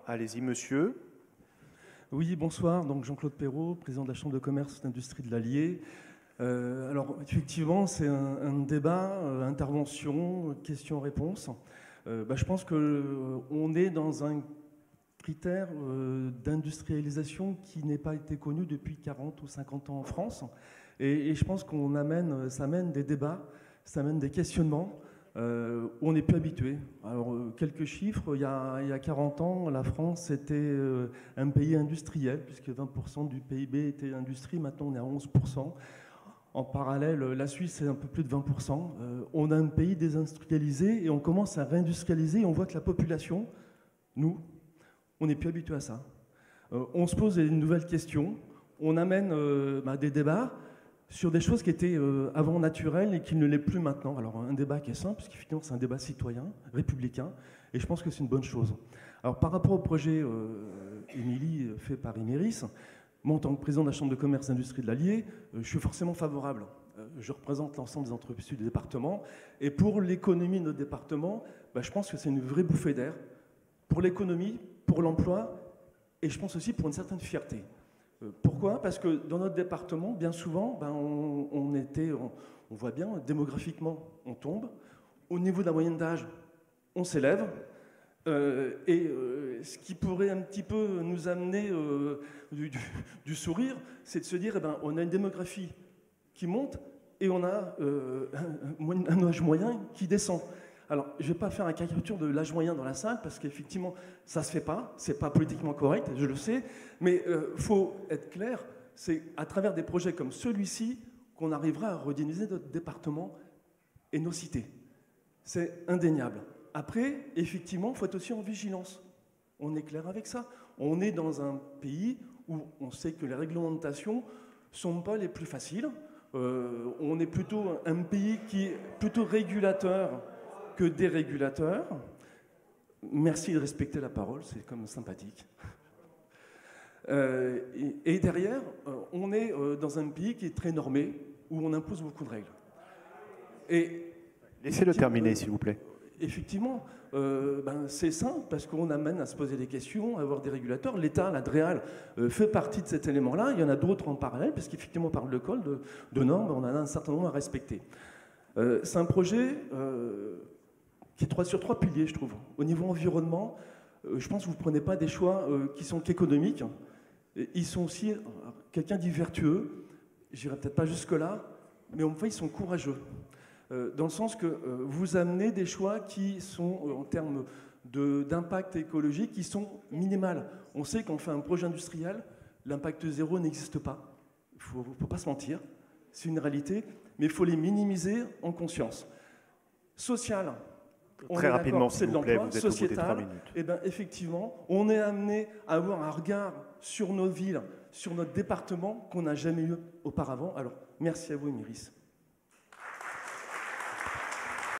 Allez-y, monsieur. Oui, bonsoir. Donc Jean-Claude Perrault, président de la Chambre de commerce et d'industrie de l'Allier. Alors, effectivement, c'est un débat, intervention, question-réponse. Je pense qu'on est dans un critère d'industrialisation qui n'est pas été connu depuis 40 ou 50 ans en France. Et je pense ça amène des débats, ça amène des questionnements où on n'est plus habitué. Alors, quelques chiffres, il y a 40 ans, la France était un pays industriel, puisque 20% du PIB était industrie, maintenant on est à 11%. En parallèle, la Suisse est un peu plus de 20%. On a un pays désindustrialisé et on commence à réindustrialiser et on voit que la population, nous, on n'est plus habitué à ça. On se pose une nouvelle question, on amène des débats sur des choses qui étaient avant naturelles et qui ne l'est plus maintenant. Alors un débat qui est simple, parce qu'effectivement c'est un débat citoyen, républicain, et je pense que c'est une bonne chose. Alors par rapport au projet Émilie fait par Imerys, moi en tant que président de la Chambre de commerce et d'industrie de l'Allier, je suis forcément favorable. Je représente l'ensemble des entreprises du département, et pour l'économie de notre département, je pense que c'est une vraie bouffée d'air, pour l'économie, pour l'emploi, et je pense aussi pour une certaine fierté. Pourquoi? Parce que dans notre département, bien souvent, on voit bien, démographiquement, on tombe. Au niveau de la moyenne d'âge, on s'élève. Ce qui pourrait un petit peu nous amener du sourire, c'est de se dire, on a une démographie qui monte et on a un âge moyen qui descend. Alors, je ne vais pas faire la caricature de l'âge moyen dans la salle, parce qu'effectivement, ça ne se fait pas, ce n'est pas politiquement correct, je le sais, mais il faut être clair, c'est à travers des projets comme celui-ci qu'on arrivera à redynamiser notre département et nos cités. C'est indéniable. Après, effectivement, il faut être aussi en vigilance. On est clair avec ça. On est dans un pays où on sait que les réglementations ne sont pas les plus faciles. On est plutôt un pays qui est plutôt régulateur que des régulateurs. Merci de respecter la parole, c'est comme sympathique. Et derrière, on est dans un pays qui est très normé, où on impose beaucoup de règles. Laissez-le terminer, s'il vous plaît. Effectivement, c'est simple, parce qu'on amène à se poser des questions, à avoir des régulateurs. L'État, la DREAL, fait partie de cet élément-là. Il y en a d'autres en parallèle, parce qu'effectivement, par le code de normes, on en a un certain nombre à respecter. C'est un projet qui est sur trois piliers, je trouve. Au niveau environnement, je pense que vous ne prenez pas des choix qui sont qu'économiques. Ils sont aussi, quelqu'un dit vertueux, j'irai peut-être pas jusque-là, mais en fait, ils sont courageux. Dans le sens que vous amenez des choix qui sont, en termes d'impact écologique, qui sont minimales. On sait qu'on fait un projet industriel, l'impact zéro n'existe pas. Il ne faut pas se mentir, c'est une réalité, mais il faut les minimiser en conscience. Social. Très rapidement, c'est de l'emploi. Sociétal, minutes. Effectivement, on est amené à avoir un regard sur nos villes, sur notre département qu'on n'a jamais eu auparavant. Alors, merci à vous, Imerys.